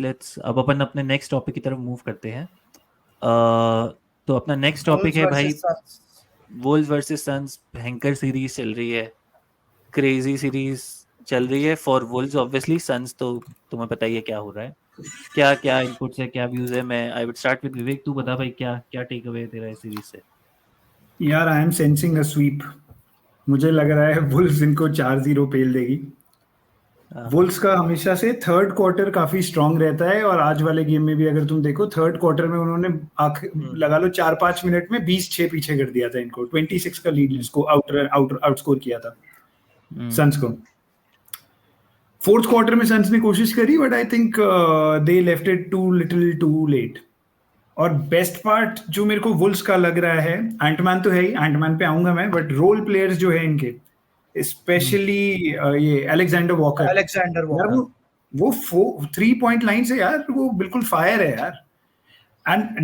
Let's अब अपन अपने next topic की तरफ मूव करते हैं। तो अपना नेक्स्ट टॉपिक Wolves है भाई, versus Suns. Wolves versus suns. भयंकर सीरीज चल रही है, क्रेजी सीरीज चल रही है फॉर वुल्व्स ऑब्वियसली। सन्स तो तुम्हें पता ही है क्या हो रहा है। क्या क्या इनपुट्स है, क्या व्यूज है। मैं आई वुड स्टार्ट विद विवेक। तू बता भाई, क्या क्या टेक अवे है तेरा इस सीरीज से? यार I am sensing a sweep. मुझे लग रहा है वुल्व्स इनको 4-0 पेल देगी। वुल्व्स का हमेशा से थर्ड क्वार्टर काफी स्ट्रांग रहता है, और आज वाले गेम में भी अगर तुम देखो थर्ड क्वार्टर में उन्होंने लगा लो 4-5 मिनट में 20-6 पीछे कर दिया था इनको, 26 का लीड इसको आउटस्कोर किया था सन्स को। फोर्थ क्वार्टर में सन्स ने कोशिश करी, but I think they left it too little too late. और बेस्ट पार्ट जो मेरे को वुल्व्स का लग रहा है, एंटमैन तो है ही, एंटमैन पे आऊंगा मैं, बट रोल प्लेयर्स जो है इनके, स्पेशली ये अलेक्जेंडर वॉकर। Alexander यार Walker. वो 3 पॉइंट लाइन से यार वो बिल्कुल फायर है यार। एंड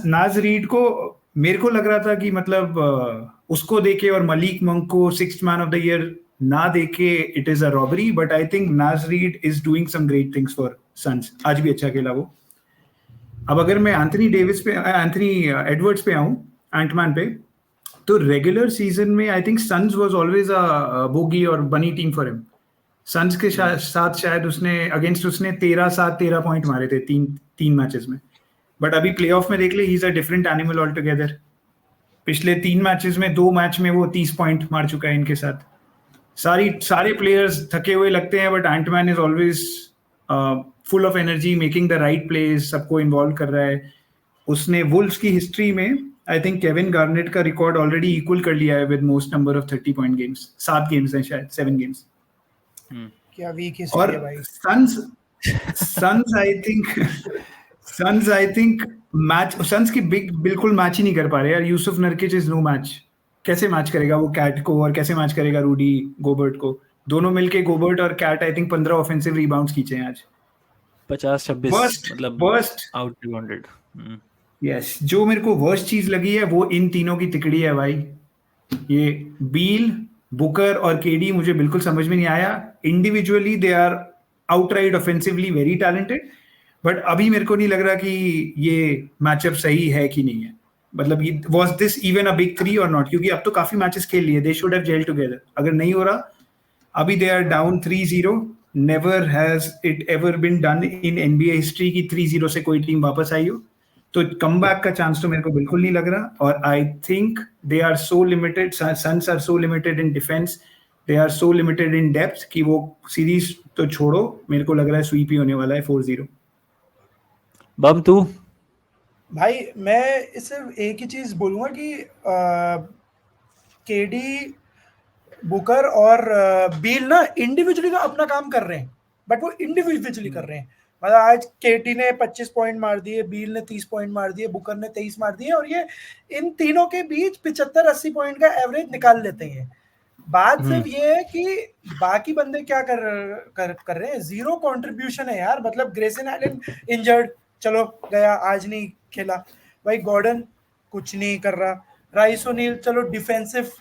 नाज रीड को मेरे को लग रहा था कि मतलब उसको देके और मलिक मंक को sixth man of the year ना देके it is a robbery, but I think Naz Reid is doing some great things for Suns. आज भी अच्छा खेला वो। अब अगर मैं एंथनी एडवर्ड्स पे आऊं, एंटमैन पे, तो रेगुलर सीजन में I think suns was always a bogey और बनी टीम फॉर हिम। सन्स के साथ शायद उसने 13 पॉइंट मारे थे तीन मैचेस में। बट अभी प्लेऑफ में देख ले, ही is a different animal all together. पिछले 3 मैचेस में 2 मैच में वो 30 पॉइंट मार चुका है इनके साथ। सारे प्लेयर्स थके हुए लगते हैं, but Antman is always full of energy, making the right plays, सबको इन्वॉल्व कर रहा है। उसने वुल्व्स की हिस्ट्री में आई थिंक केविन गार्नेट का रिकॉर्ड ऑलरेडी इक्वल कर लिया है with most number of 30 point games. 7 games हैं शायद, 7 गेम्स। क्या वीक हिस्ट्री और है भाई. Suns I think match, Suns की बिल्कुल मैच ही नहीं कर पा रहे यार। Jusuf Nurkic is no match. कैसे मैच करेगा वो कैट को, और कैसे मैच करेगा रूडी गोबर्ट को? दोनों मिलके गोबर्ट और Kat I think 15 offensive rebounds खींचे हैं आज। 50-26 मतलब वर्स्ट आउट रिबाउंडेड। यस, जो मेरे को वर्स्ट चीज लगी है वो इन तीनों की तिकड़ी है भाई। ये बील, बुकर और केडी मुझे बिल्कुल समझ में नहीं आया। Individually they are outright offensively very talented, but अभी मेरे को नहीं लग रहा कि ये मैचअप सही है कि नहीं है। मतलब was this even a big 3 और नॉट? क्योंकि अब तो काफी मैचेस खेल लिए, they should have gel together. अगर नहीं हो रहा, अभी they are down 3-0। Never has it ever been done in NBA history की 3-0 से कोई टीम वापस आई हो। तो कम बैक का चांस तो मेरे को बिल्कुल नहीं लग रहा। और I think they are so limited, suns are so limited in defense, they are so limited in depth कि वो सीरीज तो छोड़ो, मेरे को लग रहा है स्वीप ही होने वाला है 4-0। बम तू? भाई मैं इससे एक ही चीज बोलूंगा कि केडी, बुकर और बील ना इंडिविजुअली तो अपना काम कर रहे हैं, बट वो इंडिविजुअली कर रहे हैं। मतलब आज केटी ने 25 पॉइंट मार दिए, बील ने 30 पॉइंट मार दिए, बुकर ने 23 मार दिए, और ये इन तीनों के बीच 75-80 पॉइंट का एवरेज निकाल लेते हैं। बात सिर्फ ये है कि बाकी बंदे क्या कर रहे हैं। जीरो कंट्रीब्यूशन है यार। मतलब ग्रेसन एलन इंजर्ड, चलो गया, आज नहीं खेला भाई। गॉर्डन कुछ नहीं कर रहा। राइस ओनील चलो डिफेंसिव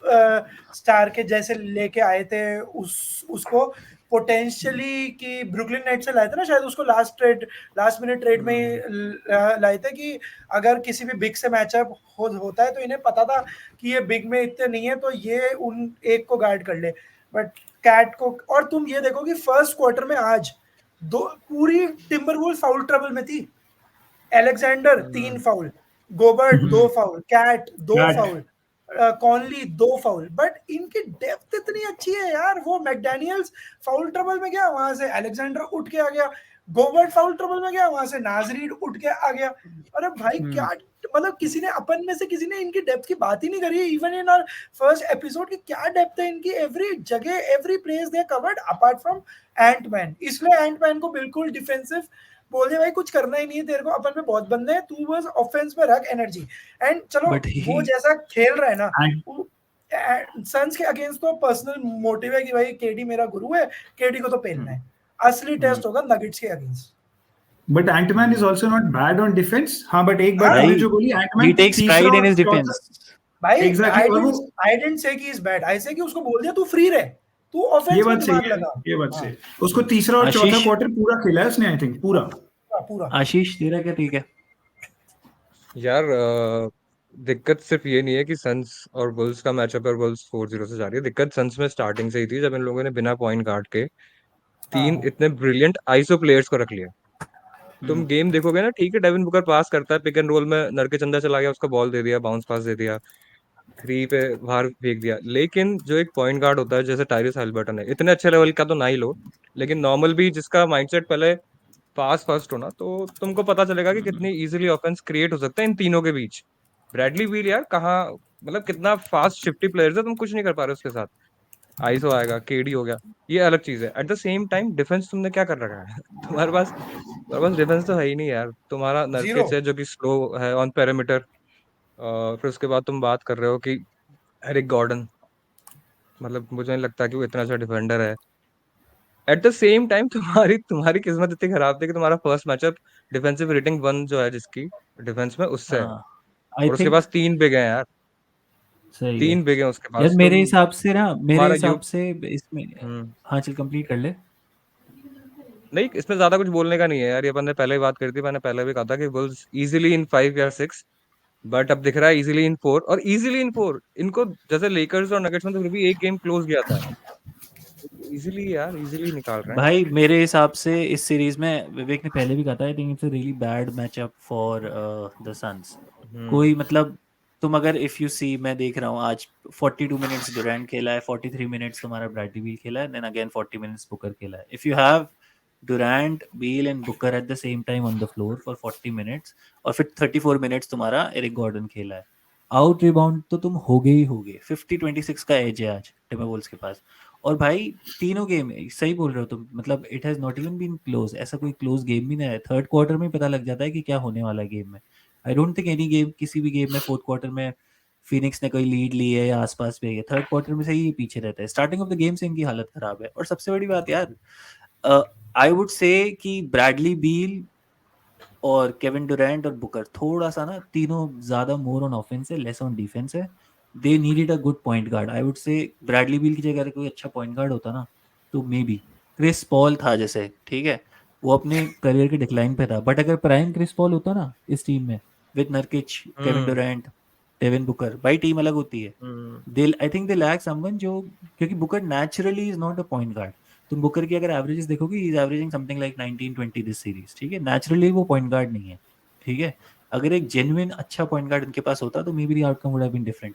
स्टार के जैसे लेके आए थे उसको पोटेंशियली, कि ब्रुकलिन नेट से लाए थे ना शायद उसको, लास्ट मिनट ट्रेड में लाए थे कि अगर किसी भी बिग से मैचअप होता है तो इन्हें पता था कि ये बिग में इतने नहीं है, तो ये उन एक को गार्ड कर ले। बट कैट को, और तुम ये देखो कि फर्स्ट क्वार्टर में आज पूरी टिम्बरवुल्व्स फाउल ट्रबल में थी। Alexander 3 foul, Gobert 2 foul, Kat 2 foul, Conley 2 foul. But इनकी डेप्थ इतनी अच्छी है यार। वो मैकडेनियल्स फाउल ट्रबल में गया, वहां से एलेक्जेंडर उठ के आ गया। गोबर्ट फाउल ट्रबल में गया, वहां से नाजरीड उठ के आ गया। अरे भाई क्या, मतलब किसी ने अपन में से किसी ने इनकी डेप्थ की बात ही नहीं करी। Even in our first episode की क्या डेप्थ है इनकी। एवरी जगह, every place they covered apart from Antman. इसलिए एंटमैन को बिल्कुल डिफेंसिव बोल दे भाई, कुछ करना ही नहीं है तेरे को, अपन में बहुत बंदे हैं, तू बस ऑफेंस में रख एनर्जी। एंड चलो वो जैसा खेल रहा है ना सन्स के अगेंस्ट, तो पर्सनल मोटिव है कि भाई केडी मेरा गुरु है, केडी को तो पहनना है। असली टेस्ट होगा नगेट्स के against. But Antman is also not bad on defense. हाँ, बट एक बात तूने जो बोली, Antman he takes pride in his defense भाई। एग्जैक्टली, I didn't say कि इज बैड, आई से कि उसको बोल दिया तू फ्री रहे, तू ऑफेंस में दिमाग लगा। ये बात सही। उसको तीसरा और चौथा क्वार्टर पूरा खेला है उसने, आई थिंक पूरा। पूरा। आशीष तेरा क्या ठीक है? यार दिक्कत सिर्फ ये नहीं है कि सन्स और बुल्स का मैचअप है और बुल्स 4-0 से जा रही है। दिक्कत सन्स में स्टार्टिंग से ही थी, जब इन लोगों ने बिना पॉइंट गार्ड के तीन हाँ इतने ब्रिलियंट आईसो प्लेयर्स को रख लिया। तुम हम्म, गेम देखोगे ना, ठीक है डेविन बुकर पास करता है, पिक एंड रोल में नरके चंदा चला गया, उसका बॉल दे दिया, बाउंस पास दे दिया, थ्री पे बाहर फेंक दिया। लेकिन जो एक पॉइंट गार्ड होता है जैसे टायरिस हैलिबर्टन है, इतने अच्छे लेवल का तो ना ही लो, लेकिन नॉर्मल भी जिसका माइंडसेट पहले पास फर्स्ट होना, तो तुमको पता चलेगा कि कितनी इजीली ऑफेंस क्रिएट हो सकता है इन तीनों के बीच। ब्रैडली बील यार कहाँ, मतलब कितना फास्ट शिफ्टी प्लेयर्स है, तुम कुछ नहीं कर पा रहे उसके साथ। आईसो आएगा, केडी हो गया, ये अलग चीज है। Eight the same time defence तुमने क्या कर रखा है? तुम्हारे पास डिफेंस तो है ही नहीं यार। तुम्हारा जीरो। नरकिच है जो कि स्लो है ऑन पेरीमीटर, फिर उसके बाद तुम बात कर रहे हो कि एरिक गॉर्डन, मतलब मुझे नहीं लगता कि वो इतना अच्छा डिफेंडर है। एट द सेम टाइम तुम्हारी तुम्हारी किस्मत इतनी खराब थी कि तुम्हारा फर्स्ट मैचअप डिफेंसिव रेटिंग 1 जो है जिसकी डिफेंस में, उससे है, हाँ आई और उसके थिंक पास 3 बिग हैं यार, सही है 3 बिग हैं उसके यार। पास। मेरे हिसाब से ना, मेरे तुम्हारा यू हिसाब से इसमें, हम्म हाँ चल कंप्लीट कर ले। नहीं, इसमें ज्यादा कुछ बोलने का नहीं है यार, ये अपन ने पहले ही बात करी थी, मैंने पहले भी कहा था कि बुल्स इजीली इन 5 या 6, बट अब दिख रहा है इजीली इन 4, और इजीली इन 4 इनको, जैसे लेकर्स और नगेट्स में तो फिर भी एक गेम क्लोज गया था, इजीली यार, इजीली निकाल रहे हैं। भाई मेरे हिसाब से इस सीरीज में, विवेक ने पहले भी कहा था, I think it's a really bad matchup for the suns. कोई हम्म मतलब, तुम अगर इफ यू सी, मैं देख रहा हूँ आज 42 मिनट्स डुरैंट खेला है, 43 मिनट्स तुम्हारा ब्रैडली बील खेला है, देन अगेन 40 मिनट्स बुकर खेला है। If you have Durant, Beal and Booker at the same time on the floor for 40 minutes, और फिर 34 मिनट्स तुम्हारा एरिक गॉर्डन खेला है, आउट रिबाउंड तो तुम होगे ही होगे। 50-26 का एज है आज टिम्बरवुल्व्स के पास। और भाई तीनों गेम, सही बोल रहे हो तुम, मतलब it has not even been close, ऐसा कोई क्लोज गेम भी नहीं है। थर्ड क्वार्टर में पता लग जाता है कि क्या होने वाला है गेम में। I don't think any game, किसी भी गेम में फोर्थ क्वार्टर में फिनिक्स ने कोई लीड ली है या आसपास में है, थर्ड क्वार्टर में से ही पीछे रहता है। स्टार्टिंग ऑफ द गेम से इनकी हालत खराब है। और सबसे बड़ी बात यार, आई वुड से कि ब्रैडली बील और केविन डुरैंट और बुकर थोड़ा सा ना, तीनों ज्यादा मोर ऑन ऑफेंस है, लेस ऑन डिफेंस है। They needed a good point guard. I would say Bradley बील की जगह अगर कोई अच्छा पॉइंट गार्ड होता ना, तो मे बी क्रिस पॉल था जैसे, ठीक है, वो अपने करियर के डिक्लाइन पे था, बट अगर प्राइम क्रिस पॉल होता ना इस टीम में, with Nurkic, Kevin hmm Durant, Devin Booker, भाई टीम अलग होती है। Hmm they, I think they lack someone जो, क्योंकि Booker naturally is not a point guard. तुम बुकर की अगर एवरेजेस देखोगे, he is averaging something like 19-20 this series, ठीक है, नेचुरली वो पॉइंट गार्ड नहीं है, ठीक है। अगर एक जेन्युइन अच्छा पॉइंट गार्ड उनके पास होता तो maybe the outcome would have been different.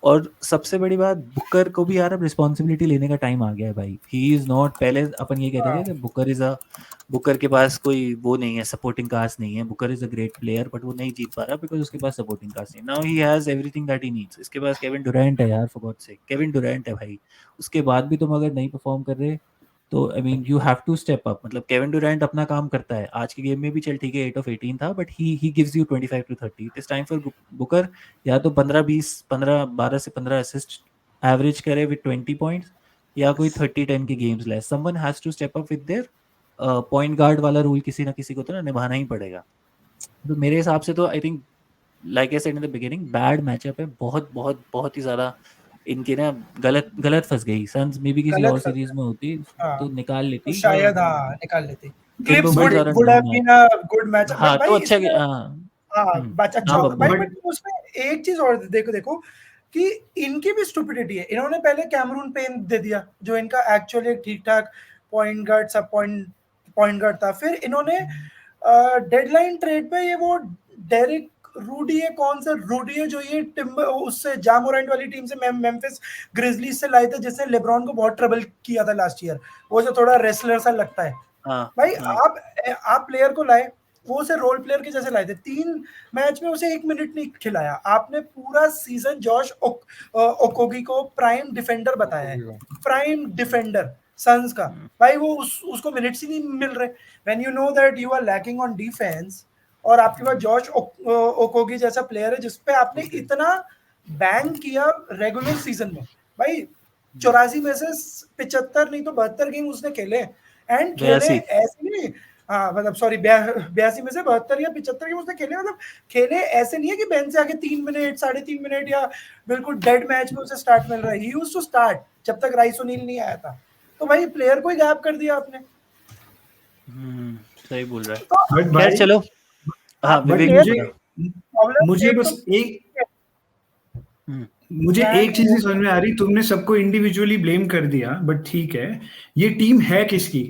और सबसे बड़ी बात, बुकर को भी यार अब रिस्पॉन्सिबिलिटी लेने का टाइम आ गया है भाई। ही इज नॉट, पहले अपन ये कहते थे कि बुकर इज अ, बुकर के पास कोई वो नहीं है, सपोर्टिंग कास्ट नहीं है, Booker is a great player, but वो नहीं जीत पा रहा बिकॉज उसके पास सपोर्टिंग कास्ट नहीं। Now he has everything that he needs. इसके पास केविन डुरैंट है यार, फॉर गॉड सेक, केविन डुरैंट है भाई। उसके बाद भी तुम अगर नहीं परफॉर्म कर रहे, तो I mean you have to step up. मतलब केविन डुरैंट अपना काम करता है, आज के गेम में भी चल ठीक है 8 ऑफ 18 था, but he gives you 25-30। It is time for Booker, या तो 15-20, 12 से 15 असिस्ट एवरेज करे विद 20 पॉइंट्स, या कोई 30-10 के गेम्स ले। Someone has to step up with their point guard वाला रूल, किसी ना किसी को तो ना निभाना ही पड़ेगा। तो मेरे हिसाब से तो I think, like I said in the beginning, bad matchup है, बहुत बहुत बहुत ही ज्यादा। इनके ना गलत गलत फंस गई। सन्स मे भी किसी गलत और कर सीरीज में होती हाँ तो निकाल तो लेती। शायद हाँ निकाल लेते। Clips would Timberwolves are a would no have match. Been a good match, but हाँ तो भाई अच्छा इसमें हाँ बच अच्छा हाँ होता भाई। बब्बर। बट बट उसमें एक चीज और देखो देखो कि इनकी भी स्टुपिडिटी है। इन्होंने पहले कैमरून पेन दे दिया जो इनका एक्चुअली ठीक ठाक पॉइंट गार्ड, सब पॉइंट गार्ड था। फिर इन्होंने डेडलाइन ट्रेड पे ये वो डेरिक रूडी है, कौन सा रूडी है जो ये टिम्बर उससे जामोरेंट वाली टीम से मेम्फिस ग्रिजलीज से लाए थे, जिसने लेब्रॉन को बहुत ट्रबल किया था लास्ट ईयर, वो जो थोड़ा रेसलर सा लगता है। हाँ भाई हाँ आप प्लेयर को लाए, वो उसे रोल प्लेयर के जैसे लाए थे। 3 मैच में उसे 1 मिनट नहीं खिलाया। आपने पूरा सीजन जॉश ओकोगी को प्राइम डिफेंडर बताया है, प्राइम डिफेंडर सन्स का। भाई वो उसको मिनट्स ही नहीं मिल रहे। When you know that you are lacking on defense, और आपके पास जॉश ओकोगी जैसा प्लेयर है जिसपे आपने इतना बैंग किया रेगुलर सीजन में। भाई 84 में से 75 नहीं तो 72 गेम उसने खेले, एंड खेले 82। ऐसे नहीं। हाँ मतलब सॉरी 82 में से 72 या 75 गेम उसने खेले, मतलब खेले ऐसे नहीं है कि बेंच से आके 3 मिनट 3.5 मिनट या बिल्कुल डेड मैच में उसे स्टार्ट मिल रहा है। ही यूज्ड टू स्टार्ट जब तक राइस ओनील नहीं आया था। तो भाई प्लेयर को ही गायब कर दिया आपने। सही बोल रहा है। तो बट खैर भाई चलो, हाँ बट विवेक मुझे प्रॉब्लम मुझे एक बस तो एक हम्म, मुझे फ्रैंक एक चीज ही समझ वोगल में आ रही, तुमने सबको इंडिविजुअली ब्लेम कर दिया, बट ठीक है, ये टीम है किसकी?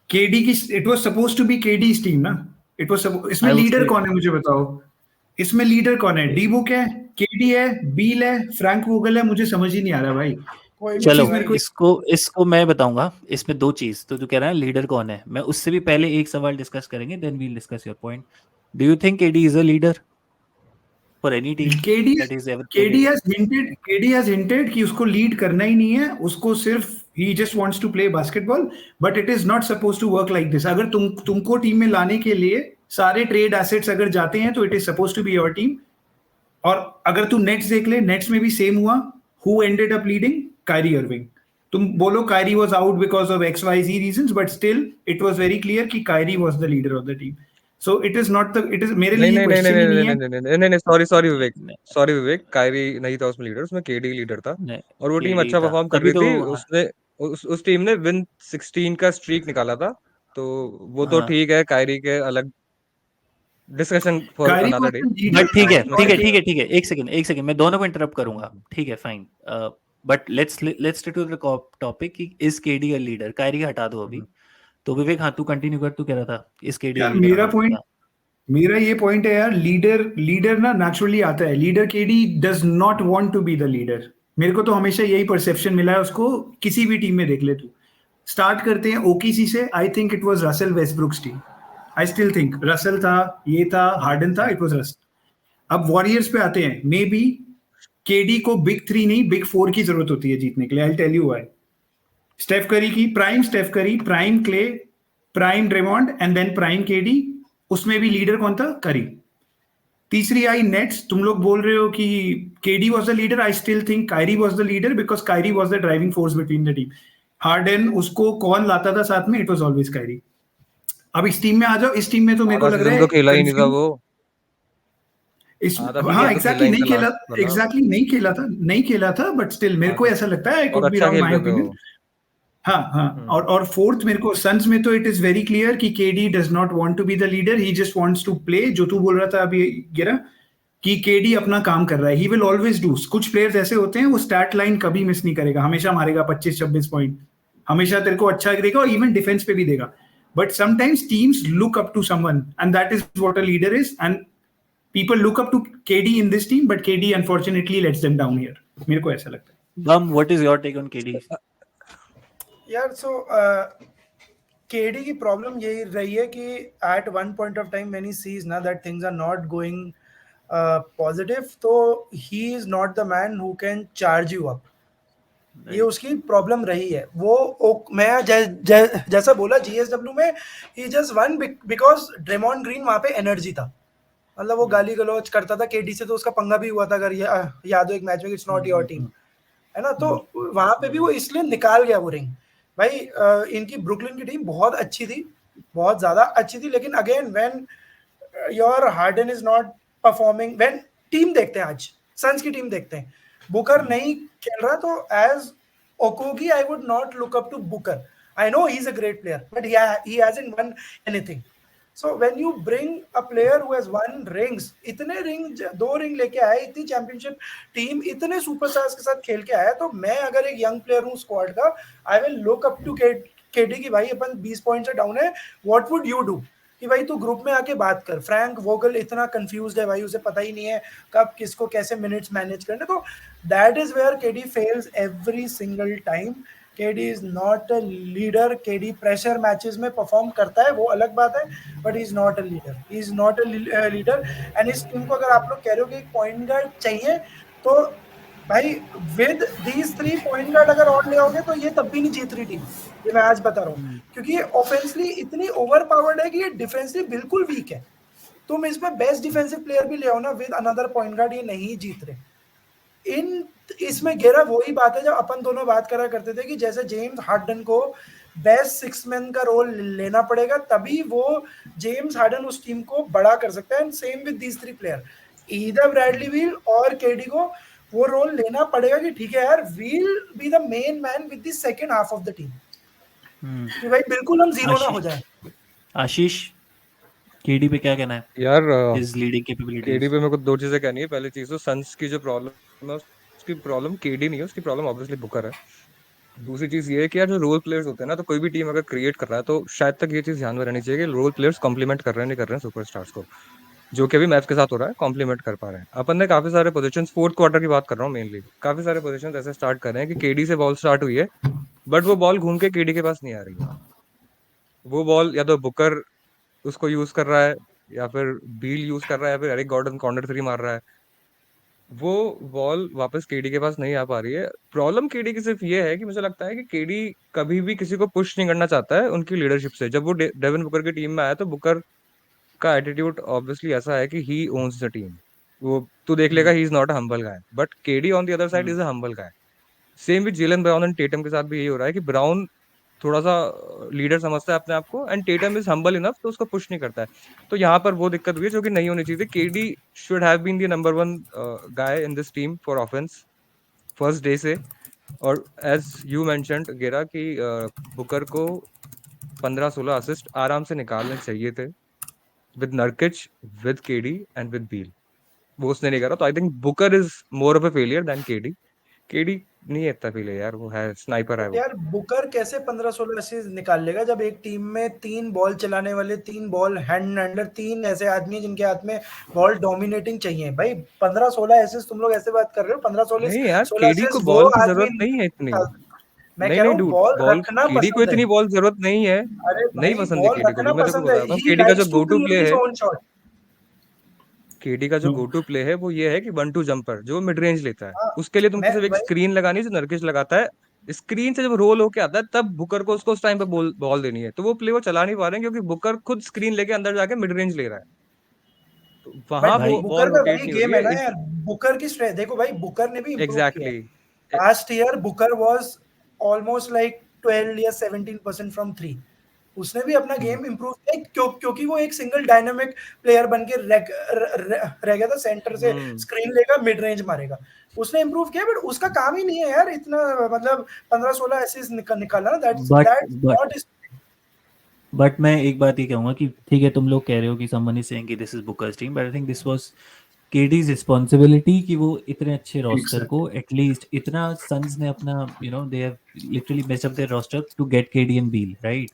केडी की। It was suppose to be KD's team ना। इट वाज, इसमें आई वुड लीडर से कौन है मुझे बताओ? इसमें लीडर कौन है? डी बुक है, केडी है, बील है, फ्रैंक वोगल है, मुझे समझ ही नहीं आ रहा भाई। कोई भी वो नहीं चलो चीज है मेरे भाई। को इसको मैं बताऊंगा। इसमें दो चीज, तो तू कह रहा है लीडर कौन है, मैं उससे भी पहले एक सवाल डिस्कस करेंगे, then we'll discuss your point. Do you think AD is a leader for any team KD that is ever played KD in? Has hinted KD has hinted कि उसको लीड करना ही नहीं है, उसको सिर्फ ही just wants to play basketball, but it is not suppose to work like this. अगर तुमको टीम में लाने के लिए सारे ट्रेड एसेट्स अगर जाते हैं तो it is suppose to be your team. और अगर तू नेट्स देख ले, नेट्स में भी सेम हुआ। Who ended up leading? Kyrie Irving. तुम बोलो Kyrie was out because of XYZ reasons, but still it was very clear कि Kyrie was the leader of the team. So it is not the, it is, मेरे लिए नहीं ये नहीं नहीं नहीं क्वेश्चन ही नहीं नहीं नहीं है। नहीं नहीं नहीं नहीं, सॉरी विवेक, कायरी नहीं था उसमें लीडर, उसमें केडी लीडर था। नहीं, और वो टीम केडी अच्छा था परफॉर्म कर तभी रही तो। थी, हाँ, उसने उस टीम ने विन 16 का स्ट्रीक निकाला था। तो वो तो हाँ। ठीक है, कायरी के अलग discussion for Kyrie another was day. The leader but ठीक है, उसमें ठीक है, केडी ठीक है, ठीक है, एक सेकंड, मैं दोनों को इंटरप्ट करूंगा, ठीक है, fine. But let's stick to the topic कि is KD a leader? Kyrie हटा दो अभी। तो विवेक, हाँ तू कंटिन्यू कर, तू कह रहा था इज केडी अ यार लीडर और नॉट? मेरा ये पॉइंट है यार, लीडर लीडर ना नेचुरली आता है। Leader KD does not want to be the leader. मेरे को तो हमेशा यही परसेप्शन मिला है उसको, किसी भी टीम में देख ले तू। स्टार्ट करते हैं ओकेसी से। I think it was Russell Westbrook's team. I still think Russell था, ये था, हार्डन था, इट वाज रसेल। अब वॉरियर्स पे आते हैं। मे बी केडी को बिग 3 नहीं, बिग 4 की जरूरत होती है जीतने के लिए। I tell you why. Steph Curry की prime, Steph Curry prime, Clay prime, Draymond, and then prime KD. उसमें भी लीडर कौन था? करी। तीसरी आई नेट्स। तुम लोग बोल रहे हो कि KD was the leader, I still think Kyrie was the leader because Kyrie was the driving force between the team. Harden उसको कौन लाता था साथ में? It was always Kyrie. अब इस टीम में आ जाओ। इस टीम में तो मेरे को आधा लग रहा सीजन है तो खेला ही नहीं था कंफ्यूज। वो। इस आधा हाँ सीजन तो खेला एग्जैक्टली ही नहीं नहीं था खेला, लास्ट वाला। एग्जैक्टली नहीं खेला था, बट स्टिल मेरे को आधा ऐसा लगता है, आई और कुड बी अच्छा रॉन्ग, खेल माय रहे थे ओपिनियन। वो। हाँ हाँ। हम्म। और फोर्थ मेरे को सन्स में तो इट इज वेरी क्लियर कि KD does not want to be the leader, he just wants to play. जो तू बोल रहा था अभी गिरा कि केडी अपना काम कर रहा है, ही विल ऑलवेज डू। कुछ प्लेयर्स ऐसे होते हैं, वो स्टैट लाइन कभी मिस नहीं करेगा, हमेशा मारेगा 25-26 पॉइंट, हमेशा तेरे को अच्छा देगा, और इवन डिफेंस पे भी देगा। But sometimes teams look up to someone and that is what a leader is, and people look up to KD in this team, but KD unfortunately lets them down here. मेरे को ऐसा लगता है। बम, what is your take on KD? यार so KD की problem यही रही है कि at one point of time when he sees ना that things are not going positive, तो he is not the man who can charge you up. ये उसकी प्रॉब्लम रही है। मैं जैसा बोला जीएसडब्ल्यू में ही just one because Draymond green वहां पे एनर्जी था। मतलब वो गाली गलौज करता था केडी से, तो उसका पंगा भी हुआ था, अगर याद हो एक मैच में, इट्स नॉट योर टीम, है ना। तो वहां पे भी वो इसलिए निकाल गया वो रिंग। भाई इनकी ब्रुकलिन की टीम बहुत अच्छी थी, बहुत ज्यादा अच्छी थी, लेकिन again when your harden is not performing, when team देखते हैं, आज सन्स की टीम देखते हैं, बुकर नहीं खेल रहा, तो as Okogie I would not look up to Booker. I know he is a great player, but he hasn't won anything. So when you bring a player who has won rings, इतने ring, 2 ring लेके आया, इतनी championship team, इतने superstars के साथ खेल के आया, तो मैं अगर एक यंग प्लेयर हूँ स्क्वाड का, I will look up to KD की भाई अपन 20 पॉइंट से डाउन है, व्हाट वुड यू डू? कि भाई तू ग्रुप में आके बात कर। फ्रैंक वोगल इतना कंफ्यूज्ड है भाई, उसे पता ही नहीं है कब किसको कैसे मिनट्स मैनेज करने। तो that is where KD fails every single time. KD is not a leader. KD pressure matches में परफॉर्म करता है, वो अलग बात है, but he is not a leader, he is not a leader. And इस टीम को अगर आप लोग कह रहे हो कि एक पॉइंट गार्ड चाहिए, तो भाई विद दीज 3 पॉइंट गार्ड अगर और ले आओगे तो ये तब भी नहीं जीत रही टीम, ये मैं आज बता रहा हूँ। क्योंकि ये ऑफेंसली इतनी ओवर पावर्ड है कि ये डिफेंसली बिल्कुल वीक है। तुम इसमें बेस्ट डिफेंसिव प्लेयर भी ले आओ ना विद अनदर पॉइंट गार्ड, ये नहीं जीत रहे। इसमें घेरा वही बात है जब अपन दोनों बात करा करते थे कि जैसे जेम्स हार्डन को बेस्ट 6 मैन का रोल लेना पड़ेगा, तभी वो जेम्स हार्डन उस टीम को बड़ा कर सकता है। And same with these 3 player, either Bradley Beal और केडी को वो रोल लेना पड़ेगा कि ठीक है यार, we'll be the main man with the second half of the team, कि भाई बिल्कुल हम जीरो ना हो जाए। आशीष, केडी पे क्या कहना है? यार हिज लीडिंग केडी कैपेबिलिटीज। पे मेरे को दो चीजें कहनी है। पहली चीज तो सन्स की जो प्रॉब्लम है, उसकी प्रॉब्लम केडी नहीं है, उसकी प्रॉब्लम ऑब्वियसली बुकर है। दूसरी चीज ये है कि यार जो रोल प्लेयर्स होते हैं ना, तो कोई भी टीम अगर क्रिएट कर रहा है तो शायद तक ये चीज ध्यान में रहनी चाहिए कि रोल प्लेयर्स कॉम्प्लीमेंट कर रहे हैं नहीं कर रहे हैं सुपरस्टार्स को, जो कि अभी मैच के साथ हो रहा है, कॉम्प्लीमेंट कर पा रहे हैं। अपन ने काफी सारे पोजीशंस, फोर्थ क्वार्टर की बात कर रहा हूँ मेनली, काफी सारे पोजीशंस ऐसे स्टार्ट कर रहे हैं कि केडी से बॉल स्टार्ट हुई है, बट वो बॉल घूम के केडी के पास नहीं आ रही है। वो बॉल या तो बुकर उसको यूज कर रहा है, या फिर बील यूज कर रहा है, या फिर एरिक गॉर्डन कॉर्नर थ्री मार रहा है, वो बॉल वापस केडी के पास नहीं आ पा रही है। प्रॉब्लम केडी की सिर्फ ये है कि मुझे लगता है कि केडी कभी भी किसी को पुश नहीं करना चाहता है उनकी लीडरशिप से। जब वो डेविन बुकर की टीम में आया तो बुकर का एटीट्यूड ऑब्वियसली ऐसा है कि ही ओन्स द टीम। वो तू देख लेगा, he is not a humble guy, but KD on the other side is a humble guy. Same with Jaylen Brown and Tatum के साथ भी यही हो रहा है कि ब्राउन थोड़ा सा लीडर समझता है अपने आप को, and Tetam is humble enough तो उसको पुश नहीं करता है। तो यहाँ पर वो दिक्कत हुई है जो कि नहीं होनी चाहिए। KD should have been the number one guy in this team for offense first day से। और एज यू मेंशन्ड गेरा कि बुकर को 15-16 असिस्ट आराम से निकालने चाहिए थे with Nurkic, with KD and with Beal. वो उसने नहीं करा, तो I think Booker is more of a failure than KD. KD नहीं है इतना फेलियर यार, वो है स्नाइपर है वो। यार बुकर कैसे 15-16 असिस्ट निकाल लेगा जब एक टीम में 3 बॉल चलाने वाले, 3 बॉल हैंडलर, 3 ऐसे आदमी जिनके हाथ में बॉल डोमिनेटिंग चाहिए। भाई 15-16 असिस्ट तुम लोग ऐसे बात कर रहे हो? 15-16 नहीं यार, 16 केडी को असिस्ट वो बॉल की आदमी जरूरत नहीं है इतनी। निकाल सकता। मैं नहीं कह रहा नहीं हूँ डूड, बॉल बॉल रखना केडी को पसंद है। इतनी बॉल जरूरत नहीं है। अरे नहीं भाई पसंद है बॉल केडी को रखना भी, मैं देखो पसंद है। बताता हूँ ही केडी का जो likes to go to create play his है, ओन शॉट। केडी का जो गो टू प्ले है वो ये है कि 1-2 जंपर जो मिड रेंज लेता है, हाँ, उसके लिए तुमको मैं सिर्फ एक भाई स्क्रीन लगानी है जो नरगिस लगाता है। स्क्रीन से जब रोल होके आता है तब बुकर को उसको उस टाइम पे बॉल बॉल देनी है, तो वो प्ले वो चला नहीं पा रहे हैं क्योंकि बुकर खुद स्क्रीन लेके अंदर जाके मिड रेंज ले रहा है, तो वहां बट भाई बुकर बॉल का रोटेट वही नहीं हो रही गेम है है ना इस। यार। बुकर की स्ट्रेंथ देखो भाई, बुकर ने भी इम्प्रूव किया है। Exactly. Last year Booker was almost like 12 या 17% फ्रॉम 3। उसने भी अपना गेम इम्प्रूव किया क्योंकि वो एक सिंगल डायनामिक प्लेयर बन के रह गया था। सेंटर से हम्म। स्क्रीन लेगा, मिड रेंज मारेगा। उसने इम्प्रूव किया, बट उसका काम ही नहीं है यार इतना, मतलब 15-16 असिस्ट निकालना। That's but that's but not. But मैं एक बात ये कहूंगा कि ठीक है, तुम लोग कह रहे हो कि समवन इज सेइंग कि this is Booker's team, but I think this was KD's responsibility कि वो इतने अच्छे रोस्टर को एग्जैक्टली। एटलीस्ट इतना, सन्स ने अपना they have literally messed up their roster to get KD and Beal, right?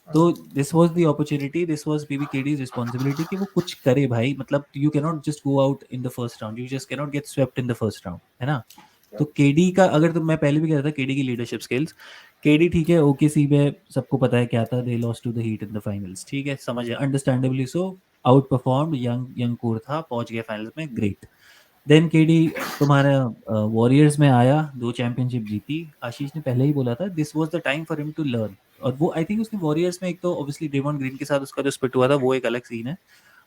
तो this was the opportunity, this was BB KD's responsibility कि वो कुछ करे भाई। मतलब you can not just go out in the first round, you just can not get swept in the first round, है ना? तो केडी का अगर, तो मैं पहले भी कह रहा था केडी की लीडरशिप स्किल्स, केडी ठीक है, ओकेसी में सबको पता है क्या था, they lost to the Heat in the finals, ठीक है, समझ, understandably so, outperformed, young young core था, पहुंच गया फाइनल्स में, ग्रेट। देन केडी तुम्हारा वॉरियर्स में आया, 2 चैंपियनशिप जीती। आशीष ने पहले ही बोला था this was the time for him to learn. और वो आई थिंक उसने वॉरियर्स में, एक तो ऑब्वियसली ड्रेमॉन्ड ग्रीन के साथ उसका जो स्पिट हुआ था वो एक अलग सीन है,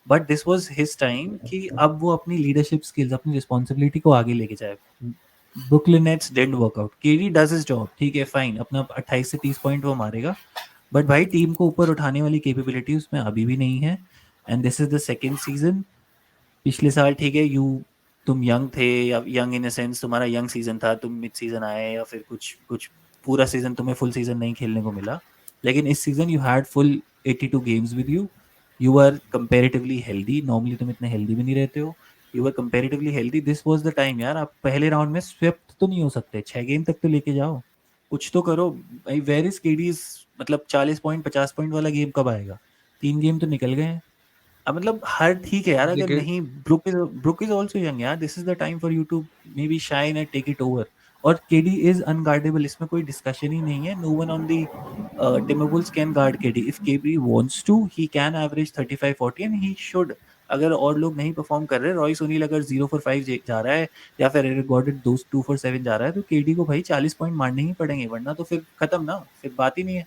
but this was his time कि अब वो अपनी लीडरशिप स्किल्स, अपनी रिस्पॉन्सिबिलिटी को आगे लेके जाए। Brooklyn nets didn't work out, KD does his job, ठीक है, फाइन, अपना 28 से 30 पॉइंट वो मारेगा, बट भाई टीम को ऊपर उठाने वाली कैपेबिलिटी उसमें अभी भी नहीं है। And this is the second season. पिछले साल ठीक है, तुम यंग थे, या यंग इन सेंस तुम्हारा यंग सीजन था, तुम मिड सीजन आए, या फिर कुछ कुछ पूरा सीजन तुम्हें फुल सीजन नहीं खेलने को मिला, लेकिन इस season you had full 82 games with you, you are comparatively healthy, normally तुम इतने हेल्दी भी नहीं रहते हो, you are comparatively healthy, this was the time यार। आप पहले राउंड में स्वेप्ट तो नहीं हो सकते, 6 गेम तक तो लेके जाओ, कुछ तो करो भाई। वेयर इज केडीज, मतलब 40 पॉइंट 50 पॉइंट वाला गेम कब आएगा? 3 गेम तो निकल गए हैं अब, मतलब हर, ठीक है यार, अगर देखिए, नहीं, ब्रुक इज आल्सो यंग यार, this is the time for you to maybe shine and take it over. और केडी इज अनगार्डेबल, इसमें कोई डिस्कशन ही नहीं है, no one on the Timberwolves can guard KD, if KD wants to he can average 35-40 and he should. अगर और लोग नहीं परफॉर्म कर रहे, रॉयस ओनील अगर 0 for 5 जा रहा है, या फिर एरिक गॉर्डन 2 for 7 जा रहा है, तो केडी को भाई 40 पॉइंट मारने ही पड़ेंगे, वरना तो फिर खत्म ना, फिर बात ही नहीं है।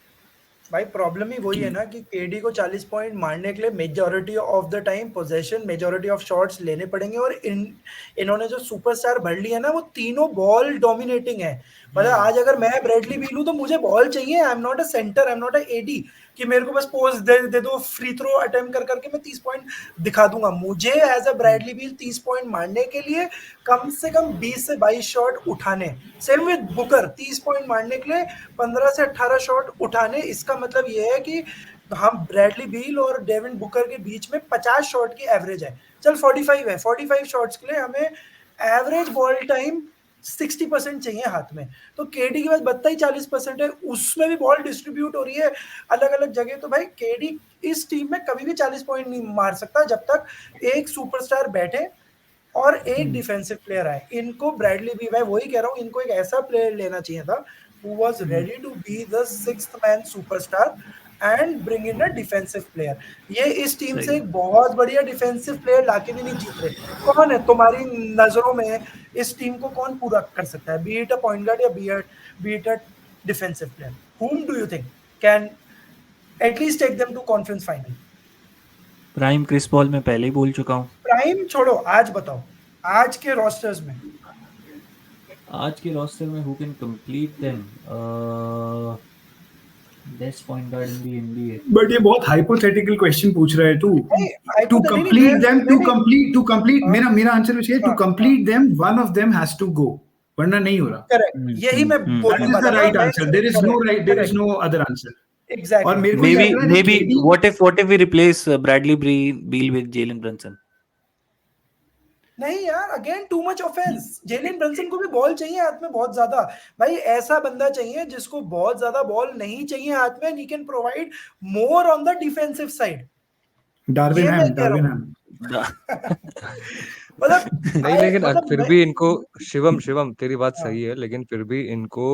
भाई प्रॉब्लम ही वही है ना कि केडी को 40 पॉइंट मारने के लिए majority of the time possession, majority of shots लेने पड़ेंगे। और इन्होंने जो सुपरस्टार भर लिया ना, वो तीनों बॉल डोमिनेटिंग है। मतलब आज अगर मैं ब्रैडली बील हूं तो मुझे बॉल चाहिए। I am not a center, I am not a AD कि मेरे को बस पोस्ट दे दो, फ्री थ्रो अटेम्प्ट कर करके मैं 30 पॉइंट दिखा दूंगा। मुझे as a Bradley Beal 30 point मारने के लिए कम से कम 20 से 22 शॉट उठाने। सेम विद बुकर, 30 पॉइंट मारने के लिए 15 से 18 शॉट उठाने। इसका मतलब ये है कि हम ब्रैडली बील और डेविन बुकर के बीच में 50 शॉट की एवरेज है, चल 45 है, 45 शॉट्स के लिए हमें एवरेज बॉल टाइम 60% चाहिए हाथ में। तो केडी के पास बत्ता ही 40% है, उसमें भी बॉल डिस्ट्रीब्यूट हो रही है अलग अलग जगह। तो भाई केडी इस टीम में कभी भी 40 पॉइंट नहीं मार सकता जब तक एक सुपरस्टार बैठे और एक डिफेंसिव प्लेयर आए। इनको ब्रैडली भी, मैं वही कह रहा हूँ, इनको एक ऐसा प्लेयर लेना चाहिए था who was ready to be the sixth man superstar and bring in a defensive player। ये इस टीम से एक बहुत बढ़िया डिफेंसिव प्लेयर लाके भी नहीं जीत रहे। कौन है तुम्हारी नजरों में इस टीम को कौन पूरा कर सकता है, be it a point guard या be it a defensive player? whom do you think can at least take them to conference final? Prime Chris Paul मैं पहले ही बोल चुका हूँ। प्राइम छोड़ो, आज बताओ आज के रोस्टर्स में, आज के रोस्टर में who can complete them? Best point guard in the NBA. But ये बहुत हाइपोथेटिकल क्वेश्चन पूछ रहा है तू। नहीं, टू hypothetical कंप्लीट नहीं, देम, नहीं, टू कंप्लीट मेरा आंसर है टू हाँ, complete them one of them has to go, वरना नहीं हो रहा। करेक्ट, यही मैं दैट बोलने इज द वाला था। राइट मैं answer, there is no right, there is correct, no other answer. और एग्जैक्टली। मेरे को ये Maybe लग रहा है कि maybe what if we replace Bradley Beal with Jalen Brunson? नहीं यार, again too much offense. Jalen Brunson को भी बॉल चाहिए हाथ में बहुत ज्यादा। भाई ऐसा बंदा चाहिए जिसको बहुत ज्यादा बॉल नहीं चाहिए हाथ में, he can provide more on the defensive side. Darwin ये मैं हैम, कह रहा डार्विन हूँ। हैम। मतलब नहीं, लेकिन फिर मैं, भी इनको शिवम तेरी बात हाँ, सही है, लेकिन फिर भी इनको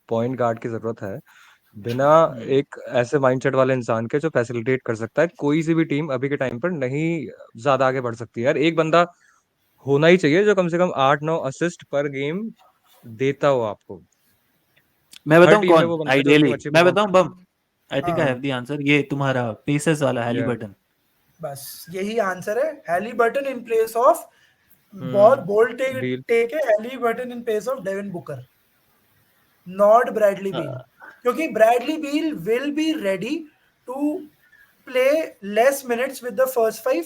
पॉइंट गार्ड की जरूरत है। बिना एक ऐसे माइंडसेट वाले इंसान के जो फैसिलिटेट कर सकता है, कोई सी भी टीम अभी के टाइम पर नहीं ज्यादा आगे बढ़ सकती है यार। एक बंदा होना ही चाहिए जो कम से कम 8-9 असिस्ट पर गेम देता हो आपको। मैं हर बताऊं टीम में कौन वो बंदा जो टीम आइडियली, अच्छी मैं परफॉर्म बताऊं करती बम, आई थिंक आई हाँ, हैव द आंसर। ये तुम्हारा पेसर्स वाला है। हैलिबर्टन। बस यही आंसर है। हैलीबर्टन इन प्लेस ऑफ, बहुत हम्म बोल्ड बील टेक है, Haliburton in place of Devin Booker, not Bradley Beal. क्योंकि Bradley Beal will be ready to play less minutes with the first five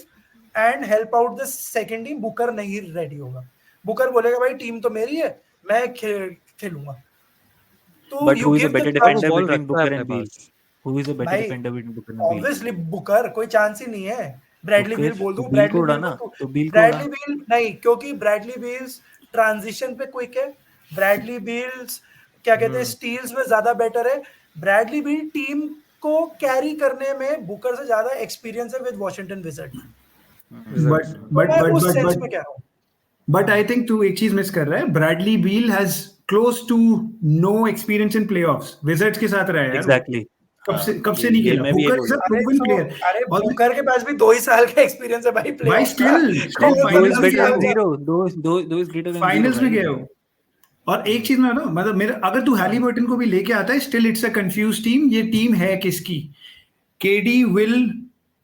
and help out the second team. Booker नहीं ready होगा। Booker बोलेगा भाई team तो मेरी है, मैं खेलूंगा। तो but you who is a give the better पर वो चांस। defender बॉल between रखता है Booker अपने and Beal? Pass. Who is a better भाई defender between Booker and Beal? Obviously Booker, कोई चांस ही नहीं है। ब्रैडली ओके बील बोल तो दूं, बील को ब्रैडली बील उड़ाना, को, तो बील को उड़ा। ब्रैडली बील नहीं, क्योंकि ब्रैडली बील्स ट्रांजिशन पे क्विक है। ब्रैडली बील्स क्या कहते हैं, स्टील्स में ज्यादा बेटर है। ब्रैडली बील टीम को कैरी करने में बुकर से ज्यादा एक्सपीरियंस है विद वॉशिंगटन विजर्ड्स। बट तो मैं उस सेंस में कह रहा हूँ। बट आई थिंक तू एक चीज मिस कर रहा है। Bradley Beal has close to no experience in playoffs, Wizards के साथ रहा है यार वो। एग्जैक्टली। कब से नहीं ये खेला। मैं भी ये बुकर बोल इज अ रहा अरे प्रूवन तो, प्लेयर। अरे और बुकर के पास भी 2 ही साल का एक्सपीरियंस है भाई भाई प्लेऑफ्स का। स्टिल हूँ। दो इज फाइनल्स में बेटर गया देन हो, जीरो, दो is greater than zero finals में भाई। गया हो। और एक चीज मैं बताऊं, मतलब मेरा, अगर तू हैलीबर्टन को भी लेके आता है, still it's a confuse team. ये टीम है किसकी? KD will,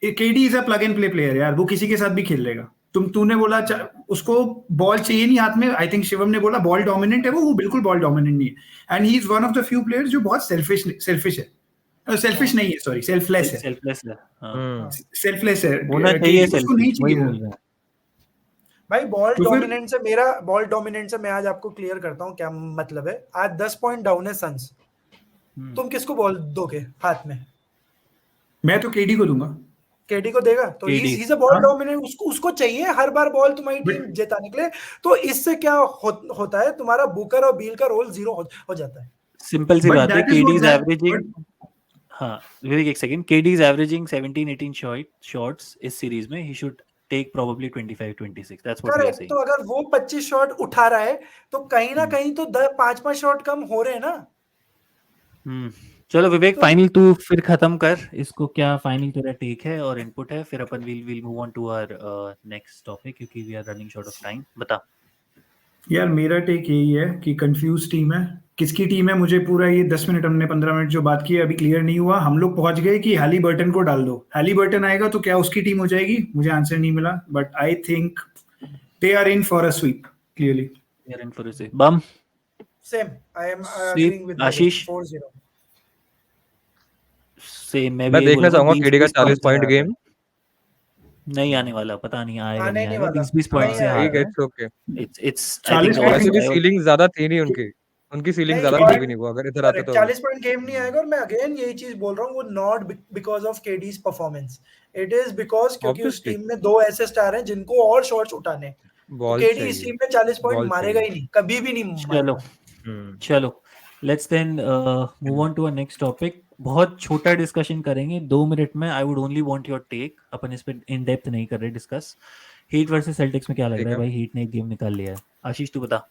KD is a plug and play player यार, वो किसी के साथ भी खेल लेगा। तूने बोला उसको बॉल चाहिए नहीं हाथ में, आई थिंक शिवम ने बोला बॉल डोमिनेंट है वो बिल्कुल बॉल डोमिनेंट नहीं है। And he is one of the few players जो बहुत सेल्फिश है, सेल्फिश नहीं है, सॉरी सेल्फलेस है, सेल्फलेस है, हाँ। सेल्फलेस है। होना चाहिए केडी उसको नहीं सेल्फिश, वही चाहिए बोल था। रहा है। भाई बॉल तो फिर डोमिनेंट से, मेरा बॉल डोमिनेंट से मैं आज आपको क्लियर करता हूँ क्या मतलब है। आज 10 पॉइंट डाउन है सन्स, तुम किसको बॉल दोगे हाथ में? मैं तो केडी को दूंगा। केडी को देगा तो केडी, he's a ball हाँ। dominant, उसको चाहिए हर बार बॉल तुम्हारी टीम बट जिताने के लिए। तो इससे क्या होता है, तुम्हारा बुकर और बील का रोल जीरो हो जाता है। सिंपल सी बट बात है। That is KD what is that averaging, but हाँ विवेक एक second, KD is averaging 17-18 shots इस सीरीज में। He should take probably 25-26, that's what we are correct. Saying. तो अगर वो 25 शॉट उठा रहा है तो कहीं ना कहीं तो 5-5 शॉट कम हो रहे हैं ना। चलो विवेक, तो फाइनल तू फिर खत्म कर इसको, क्या फाइनल तेरा टेक है और इनपुट है, फिर अपन will move on to our next topic क्योंकि we are running short of time. बता। यार मेरा टेक यही है कि कंफ्यूज टीम है। किसकी टीम है मुझे पूरा ये 10 मिनट, हमने 15 मिनट जो बात की है अभी क्लियर नहीं हुआ। हम लोग पहुंच गए कि हैलीबर्टन को डाल दो, हैलीबर्टन आएगा तो क्या उसकी टीम हो जाएगी? मुझे आंसर नहीं मिला, but I think they are in for a sweep clearly. We are in for a bomb. Same, I am sweep, agreeing with Ashish. 4-0। Same, मैं भी मैं यही देखना बोलूंगा। चाहूंगा 20 केडी का 20 40 पॉइंट पॉइंट गेम। नहीं आने वाला, पता नहीं आएगा आने नहीं नहीं आएगा। वाला, 20-20 पॉइंट नहीं से हार ठीक रहा है, है। It's okay. It's I think 40 वैसे भी पॉइंट सीलिंग ज्यादा थी नहीं उनकी। उनकी सीलिंग नहीं, ज्यादा और- भी नहीं हुआ, अगर इधर आते तो 40 पॉइंट गेम नहीं आएगा, और मैं अगेन यही चीज बोल रहा हूँ, वो not because of KD's performance, it is because क्योंकि उस Obviously. टीम में 2 ऐसे स्टार हैं जिनको और शॉट्स उठाने हैं। तो बॉल केडी इस चाहिए, टीम में 40 पॉइंट बॉल मारेगा ही चाहिए। नहीं, कभी भी नहीं चलो मारेगा। चलो, let's then move on to a next topic. बहुत छोटा डिस्कशन करेंगे 2 मिनट में। I would only want your take, अपन इस पे इन डेप्थ नहीं कर रहे डिस्कस। हीट वर्सेस सेल्टिक्स में क्या लग ठीक रहा है है। भाई? हीट ने एक गेम निकाल लिया है। आशीष तू बता।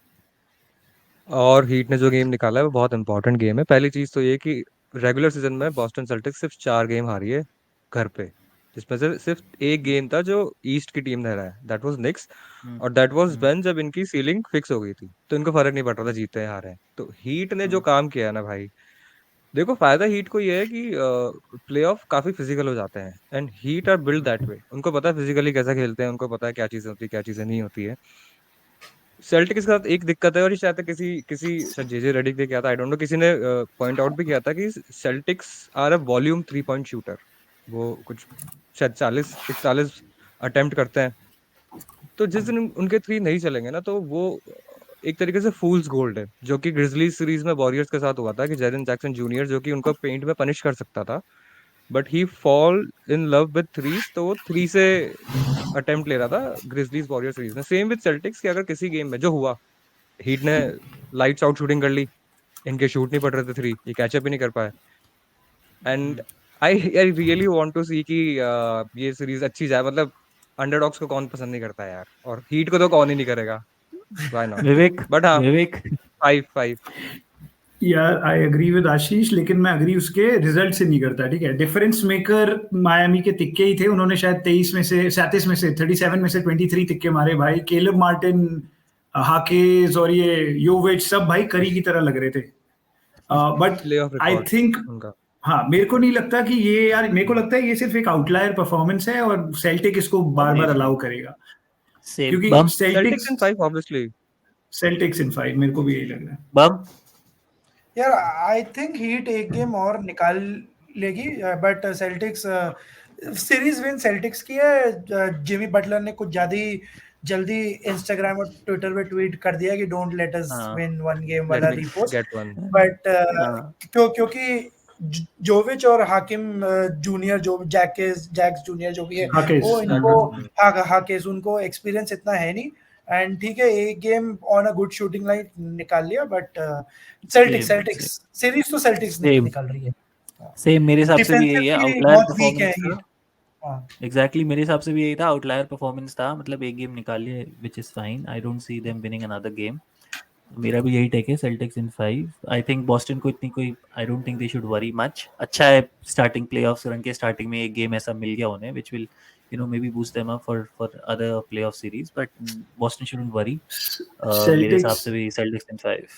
और हीट ने जो गेम निकाला है वो बहुत इंपॉर्टेंट गेम है। पहली चीज तो ये कि रेगुलर सीजन में बॉस्टन सेल्टिक्स सिर्फ 4 गेम हारी है घर पे, जिसमें से सिर्फ एक गेम था जो ईस्ट की टीम ने हराया, दैट वाज निक्स। और दैट वाज व्हेन जब इनकी सीलिंग फिक्स हो गई थी, तो इनको फर्क नहीं पड़ रहा था जीते हैं हारे हैं। तो हीट ने जो काम किया है ना भाई, देखो फायदा हीट को ये है कि प्लेऑफ काफी फिजिकल हो जाते हैं, and heat are build that way. उनको पता है फिजिकली कैसा खेलते हैं, उनको पता है क्या चीजें होती है क्या चीजें नहीं होती है। सेल्टिक्स के साथ एक दिक्कत है, और ये शायद किसी किसी शायद जेजे रेडिक ने किया था, आई डोंट नो, किसी ने पॉइंट आउट भी किया था कि Celtics are a volume 3 point shooter. वो कुछ शायद 40-41 अटेम्प्ट करते हैं। तो जिस दिन उनके 3 नहीं चलेंगे ना, तो वो एक तरीके से फूल्स गोल्ड है, जो कि ग्रिजलीज सीरीज में वॉरियर्स के साथ हुआ था कि जेरन जैक्सन जूनियर, जो कि उनको पेंट में पनिश कर सकता था, but he fall in love with threes, तो वो 3 से अटेम्प्ट ले रहा था ग्रिजलीज वॉरियर सीरीज में। सेम विद सेल्टिक्स कि अगर किसी गेम में जो हुआ, हीट ने लाइट्स आउट शूटिंग कर ली, इनके शूट नहीं पड़ रहे थे 3, ये कैचअप ही नहीं कर पाए। And I really want to see कि ये सीरीज अच्छी जाए। मतलब अंडरडॉग्स को कौन पसंद नहीं करता है यार, और हीट को तो कौन ही नहीं करेगा, व्हाई नॉट। विवेक, बट हाँ, विवेक 5-5। यार आई एग्री विद आशीष, लेकिन मैं अग्री उसके रिजल्ट से नहीं करता। ठीक है, डिफरेंस मेकर मायामी के तिक्के ही थे। उन्होंने शायद 23 में से 37 में से 37 में से 23 तिक्के मारे भाई। केलब मार्टिन, हाकेज और ये योविच सब भाई करी की तरह लग रहे थे। But playoff I record think, उनका। हाँ, मेरे को नहीं लगता कि ये, यार मेरे को लगता है ये सिर्फ एक आउटलायर परफॉर्मेंस है और सेल्टिक इसको बार बार अलाउ करेगा, सेम क्योंकि बम सेल्टिक्स इन 5 ऑब्वियसली। सेल्टिक्स इन 5 मेरे को भी यही लग रहा है। बम। यार आई थिंक हीट एक गेम और निकाल लेगी, but sales tax series win sales tax की है। जिमी बटलर ने कुछ ज्यादा ही जल्दी इंस्टाग्राम और ट्विटर पे ट्वीट कर दिया कि डोंट लेट अस हाँ। विन वन गेम लेट वाला मी रीपोस्ट। Get one. बट हाँ। क्योंकि जोविच और हाकिम जूनियर, जो जैक्स जूनियर जो भी है, हाकेज, वो इनको हाकेज उनको एक्सपीरियंस इतना है नहीं। एंड ठीक है, एक game on a good shooting line निकाल लिया, बट सेल्टिक्स सीरीज तो सेल्टिक्स निकाल रही है। सेम मेरे हिसाब से भी यही है, डिफेंसिवली आउटलायर बहुत वीक है परफॉर्मेंस ये। था। हाँ, एग्जैक्टली मेरे हिसाब से भी यही था, आउटलायर परफॉर्मेंस था। मतलब एक गेम निकाल लिया, which is fine. I don't see them winning another game. मेरा भी यही टेक है, sales tax in 5। I think Boston को इतनी कोई, I don't think they should worry much. अच्छा है स्टार्टिंग प्लेऑफ्स रन के स्टार्टिंग में एक गेम ऐसा मिल गया उन्हें, which will maybe boost them up for other playoff series, but Boston shouldn't worry. मेरे हिसाब से भी Celtics in 5.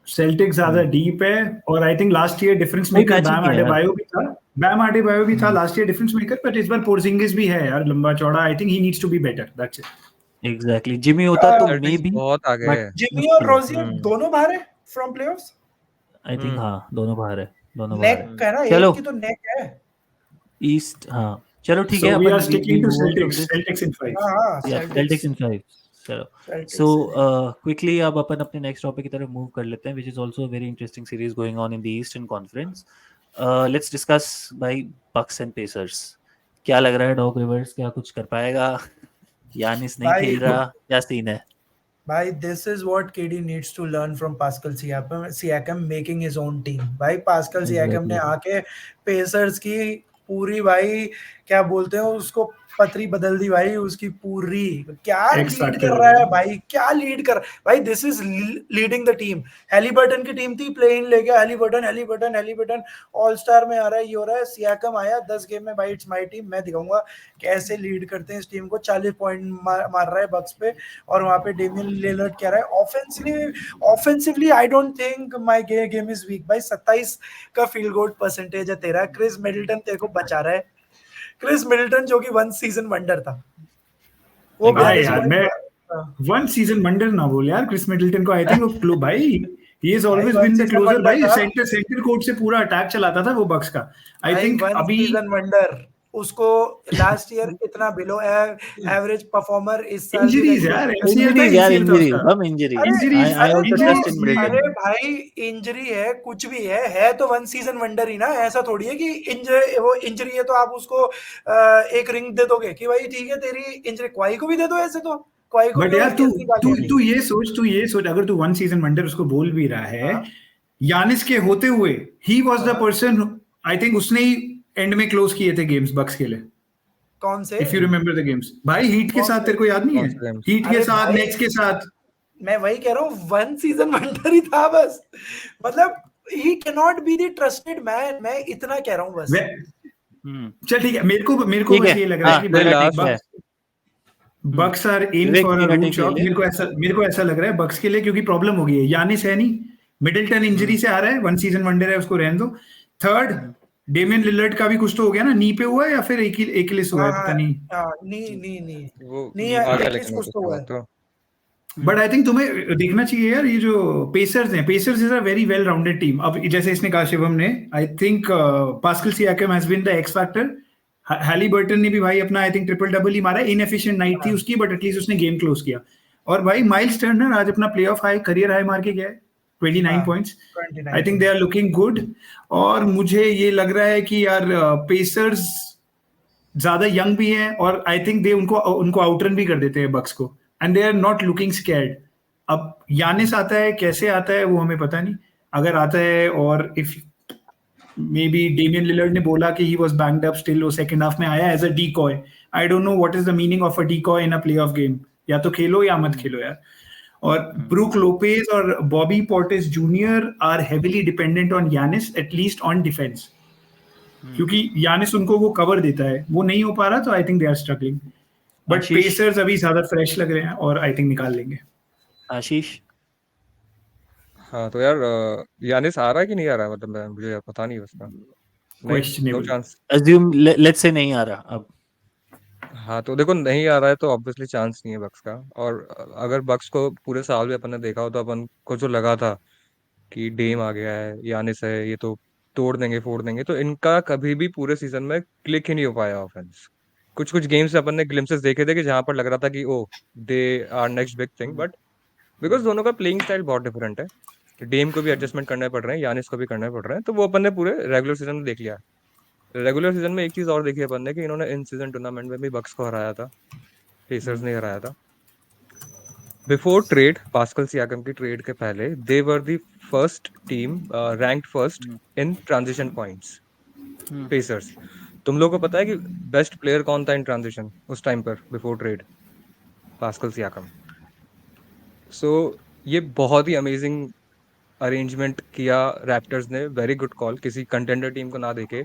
सेल्टिक्स ज्यादा डीप है, और I think last year difference कोई मेकर match ही बैम नहीं है यार। अडेबायो भी था। बैम अडेबायो भी था last year difference maker, but इस बार पोर्जिंगिस भी है यार, लंबा चौड़ा। I think he needs to be better, that's it. Exactly. Jimmy होता तो सेल्टिक्स maybe, बहुत आगे but है। जिमी और रोजियर दोनों बाहर है फ्रॉम प्लेऑफ्स। I think हाँ दोनों बाहर है, दोनों बाहर है। नेक है ना, चलो एक की तो नेक है। ईस्ट, हाँ चलो ठीक है, So we upon are sticking we'll to move on from Celtics, this. Celtics in 5. हाँ, Yeah, Celtics in 5. चलो, Celtics so in quickly अब अपन अपने नेक्स्ट टॉपिक की तरफ मूव कर लेते हैं, which is also a very interesting series going on in the Eastern Conference. Let's discuss by Bucks and Pacers. क्या लग रहा है डॉक रिवर्स क्या कुछ कर पाएगा? यानिस नहीं भाई- खेल रहा, क्या सीन है? भाई this is what KD needs to learn from Pascal Siakam making his own team। भाई Pascal Siakam ने आके पेसर्स की पूरी, भाई क्या बोलते हैं उसको, पतरी बदल दी भाई उसकी पूरी। क्या X लीड factor कर रहा है भाई, क्या लीड कर भाई। This is leading the team. Halliburton की टीम थी, प्ले इन ले गया हैलिबर्टन ऑल स्टार में आ रहा है, ये हो रहा है। सियाकम आया 10 गेम में, भाई इट्स माय टीम, मैं दिखाऊंगा कैसे लीड करते हैं इस टीम को। 40 पॉइंट मार रहा है बक्स पे, और वहां पे डेमियन लिलर्ड कह रहा है offensively I don't think my game is weak. भाई 27 का फील्ड गोल परसेंटेज है तेरा। क्रिस मिडल्टन तेरे को बचा रहा है। क्रिस मिडल्टन जो कि 1 सीजन वंडर था, वो भाई 42 यार, मैं वन सीजन वंडर ना बोल यार क्रिस मिडल्टन को। आई थिंक वो क्लो भाई, he has always been the closer भाई। सेंटर कोर्ट से पूरा अटैक चलाता था वो बक्स का। आई थिंक अभी सीजन वंडर उसको लास्ट ईयर इतना बिलो एवरेज परफॉर्मर इस साल भी इंजरीज रैंक यार, किया। MCL था, इंजरीज यार, ACL था इंजरीज उसका। हम injuries Injuries, I also injuries trust in see, Middleton. अरे भाई इंजरी है कुछ भी है तो वन सीजन वंडर ही ना, ऐसा थोड़ी है कि इंजरी वो इंजरी है तो आप उसको एक रिंग दे दोगे कि भाई ठीक है तेरी इंजरी, क्वाई को भी दे दो ऐसे, तो क्वाई को भी बट यार उन्होंने तू कैसे निकाल तू लिया। तू ये सोच अगर तू वन सीजन वंडर उसको बोल भी रहा है, हाँ, यानिस के होते हुए ही वाज द हाँ, पर्सन, आई थिंक उसने ही एंड में क्लोज किए थे गेम्स बक्स के लिए, कौन से? If you remember the games भाई, हीट के कौन साथ, से? तेरे को याद नहीं कौन है? से गेम्स? हीट के अरे साथ, भाई नेट्स के साथ। मैं वही कह रहा हूँ वन सीजन वंडर ही था बस, मतलब he can not be the trusted man, मैं इतना कह रहा हूँ बस। चल ठीक है, मेरे को ठीक बस है, ये लग रहा है हाँ कि भाई भाई लास्ट है। बक्स आर इन विवेक फॉर अ रूट टेक ले शॉट। ले। मेरे को ऐसा लग रहा है बक्स के लिए, क्योंकि प्रॉब्लम हो गई है, यानिस है नहीं, मिडिलटन इंजरी से आ रहा है, वन सीजन वनडर है, उसको रहने दो। थर्ड, डेमियन लिलर्ड का भी कुछ तो हो गया ना, नी पे हुआ है या फिर एकिलिस हुआ हाँ, है, हाँ, पता नहीं। हाँ, नी नी नी वो नी आ गया, एटलीस्ट लेकिन कुछ उसके तो हुआ बाद है। तो बट आई थिंक तुम्हें देखना चाहिए यार, ये जो पेसर्स हैं, Pacers is a very well rounded team. अब जैसे इसने कहा शिवम ने, I think Pascal Siakam has been the X factor. Haliburton ने भी भाई अपना आई थिंक ट्रिपल डबल ही मारा, इनएफिशिएंट नाइट थी हाँ, उसकी, बट एटलीस्ट उसने गेम क्लोज किया। और भाई माइल्स टर्नर आज अपना प्लेऑफ हाई, करियर हाई मार के गया है, 29 हाँ, points. 29 I think they points. Are looking good. और मुझे ये लग रहा है कि यार पेसर्स ज्यादा यंग भी हैं, और आई थिंक दे उनको उनको आउटरन भी कर देते हैं बक्स को, and they are not looking scared. अब यानिस आता है, कैसे आता है वो हमें पता नहीं, अगर आता है, और if maybe Damian Lillard ने बोला कि he was banged up still, वो सेकंड हाफ में आया as a decoy. I don't know what is the meaning of a decoy in a playoff game, या तो खेलो या मत खेलो यार। और ब्रूक लोपेज और Bobby Portis junior are heavily dependent on Giannis, at least on defense, क्योंकि यानिस उनको वो कवर देता है, वो नहीं हो पा रहा, तो I think they are struggling. But Ashish. Pacers अभी ज्यादा फ्रेश लग रहे हैं और आई थिंक निकाल लेंगे। आशीष। हाँ तो यार यानिस आ रहा है कि नहीं आ रहा है, मतलब मुझे यार पता नहीं उसका। नहीं, no questionable. Chance. Assume let's say नहीं आ रहा अब। हाँ तो देखो, नहीं आ रहा है तो ऑब्वियसली चांस नहीं है बक्स का। और अगर बक्स को पूरे साल भी अपन ने देखा हो, तो अपन को जो लगा था कि डेम आ गया है, यानिस है, ये तो तोड़ देंगे फोड़ देंगे, तो इनका कभी भी पूरे सीजन में क्लिक ही नहीं हो पाया ऑफेंस। कुछ कुछ गेम्स अपन ने ग्लिम्सेस देखे थे कि जहां पर लग रहा था कि oh they are next big thing, but because दोनों का प्लेइंग स्टाइल बहुत डिफरेंट है, डेम को भी एडजस्टमेंट करने पड़ रहे हैं, यानिस को भी करने पड़ रहे हैं, तो वो अपन ने पूरे रेगुलर सीजन में देख लिया। रेगुलर सीजन में एक चीज और देखी अपन ने कि इन्होंने इन सीजन टूर्नामेंट में भी बक्स को हराया था, पेसर्स ने हराया था। बिफोर ट्रेड, पास्कल सियाकम की ट्रेड के पहले, they were the first team ranked first in transition points, Pacers. तुम लोगों को पता है कि बेस्ट प्लेयर कौन था इन ट्रांजिशन उस टाइम पर before trade? Pascal Siakam. So ये बहुत ही अमेजिंग अरेंजमेंट किया रैप्टर्स ने, वेरी गुड कॉल, किसी कंटेंडर टीम को ना देके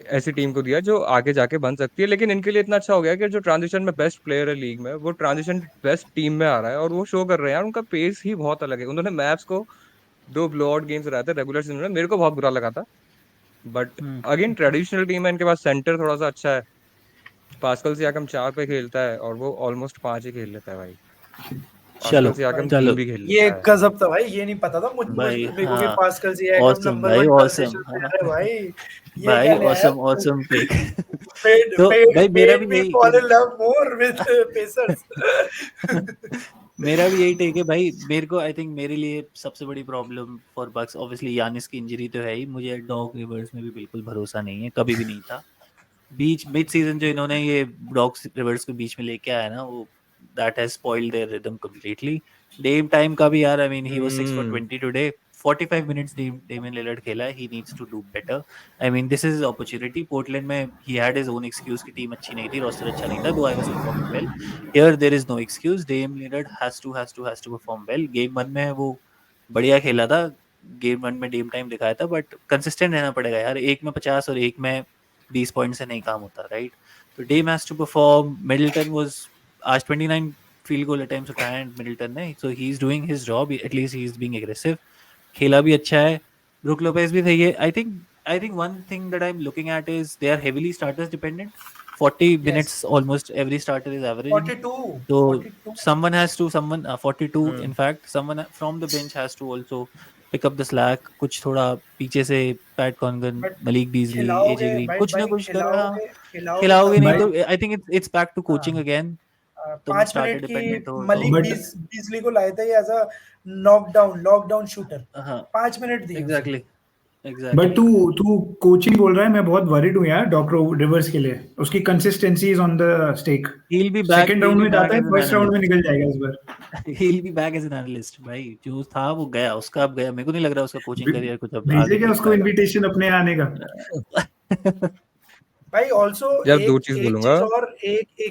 ऐसी टीम को दिया जो आगे जाके बन सकती है। लेकिन इनके लिए इतना अच्छा हो गया कि जो ट्रांजिशन में बेस्ट प्लेयर है लीग में, वो ट्रांजिशन बेस्ट टीम में आ रहा है, और वो शो कर रहे हैं यार, उनका पेस ही बहुत अलग है। उन्होंने मैप्स को, दो ब्लोआउट गेम्स रहे थे रेगुलर सीजन में, मेरे को बहुत बुरा लगा था, बट अगेन ट्रेडिशनल टीम है इनके पास, सेंटर थोड़ा सा अच्छा है। पास्कल सियाकम 4 पे खेलता है और वो ऑलमोस्ट 5 ही खेल लेता है भाई। पास्कल चलो सियाकम 3 चलो भी खेल ये लेता है। गजब था भाई, ये नहीं पता था भाई, मेरे को कि हाँ पास्कल सियाकम ऑसम नंबर भाई, 1 ऑसम। ट्रांजिशन हाँ प्लेयर है भाई। ये क्या भाई, ले आया ऑसम तू? Awesome pick. made तो made भाई मेरा made भी me यही fall in love more with Pacers. मेरा भी यही टेक है भाई। मेरे को आई थिंक मेरे लिए सबसे बड़ी problem for Bucks obviously Giannis की इंजरी तो है ही। मुझे डॉग रिवर्स में भी बिल्कुल भरोसा नहीं है, कभी भी नहीं था। बीच मिड सीजन जो इन्होंने ये डॉग रिवर्स को बीच में लेके आया ना, वो that has spoiled their rhythm completely. Dame time का भी यार, I mean he was 6 for 20 today, 45 minutes Damian Lillard खेला है, he needs to do better. I mean this is opportunity. Portland में he had his own excuse कि team अच्छी नहीं थी, रोस्टर अच्छा नहीं था, though I was performing well. Here there is no excuse, Dame Lillard has to perform well. Game 1 में वो बढ़िया खेला था, गेम 1 में डेम टाइम दिखाया था, बट कंसिस्टेंट रहना पड़ेगा यार। एक में 50 और एक में 20 पॉइंट से नहीं काम होता, राइट? तो Dame has to perform. Middleton was आज 29 फील्ड गोल अटेम्प्ट्स उठाए हैं मिडलटन ने, so he is doing his job, at least he is being aggressive. खेला भी अच्छा है। ब्रुक लोपेज भी सही है। I think one thing that I am looking at is they are heavily starters dependent. 40 Yes. minutes almost every starter is averaging. 42. So 42. someone has to 42 Hmm. in fact someone from the bench has to also pick up the slack. कुछ थोड़ा पीछे से PAT कॉन्गन, But Malik बीजली, खिलाओगे एजे green भाई कुछ ना भाई कुछ कर रहा। खिलाओगे खिलाओगे तब नहीं ना। तो I think it's back to coaching हाँ। अगेन। तुम 5 स्टार्टर मिनट की डिपेंडेंट हो मलिक तो But- बीजली को लाए थे एज अ लॉकडाउन शूटर। हाँ 5 मिनट दिए उसे। एग्जैक्टली बट तू कोचिंग बोल रहा है, मैं बहुत वरीड हूँ यार डॉक रिवर्स के लिए। उसकी consistency is on the stake. he'll be back second he'll round be में back जाता है, as an फर्स्ट राउंड में analyst निकल जाएगा इस बार। he'll be back as an analyst भाई। जो था वो गया, उसका अब गया। मेरे को नहीं लग रहा उसका कोचिंग करियर कुछ अब आगे भेजेगा टिक उसको पाएगा। इनविटेशन अपने आने का। भाई ऑल्सो यार दो एक चीज एक बोलूंगा।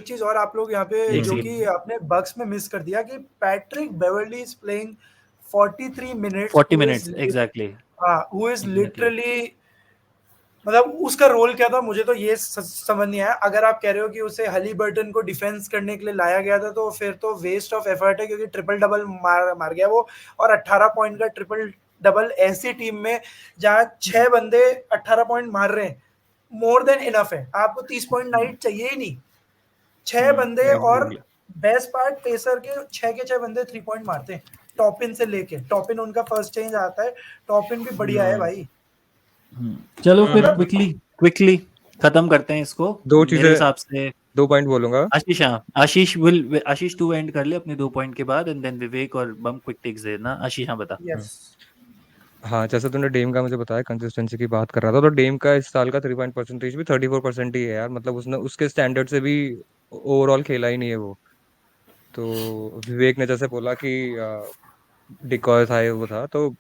चीज और आप लोग यहाँ पे एक जो second। कि आपने बग्स में मिस कर दिया कि Patrick Beverly is playing 43 minutes 40 minutes exactly who is Exactly. Literally मतलब उसका रोल क्या था मुझे तो ये समझ नहीं आया। अगर आप कह रहे हो कि उसे हलीबर्टन को डिफेंस करने के लिए लाया गया था तो फिर तो वेस्ट ऑफ एफर्ट है, क्योंकि ट्रिपल डबल मार गया वो। और 18 पॉइंट का ट्रिपल डबल ऐसी टीम में जहां 6 बंदे 18 पॉइंट मार रहे हैं, मोर देन इनफ है। आपको 30 पॉइंट नाइट चाहिए ही नहीं। 6 बंदे और बेस्ट पार्ट पेसर के 6 बंदे 3 पॉइंट मारते हैं। टॉपिन से लेके टॉपिन उनका फर्स्ट चेंज आता है। टॉपिन भी बढ़िया है भाई। चलो फिर क्विकली खत्म करते हैं इसको। दो मेरे चीजें- हिसाब से 2 पॉइंट बोलूंगा। आशीष टू एंड कर ले अपने 2 पॉइंट के बाद, एंड देन विवेक और बम क्विक टिक्स देना। आशीष हाँ बता। यस हाँ, जैसे तूने डेम का मुझे बताया, कंसिस्टेंसी की बात कर रहा था, तो डेम का इस साल का 3 पॉइंट परसेंटेज भी 34% ही है यार। मतलब उसने उसके स्टैंडर्ड से भी ओवरऑल खेला ही नहीं है वो। तो विवेक ने जैसे बोला कि डिकॉय था, वो था, तो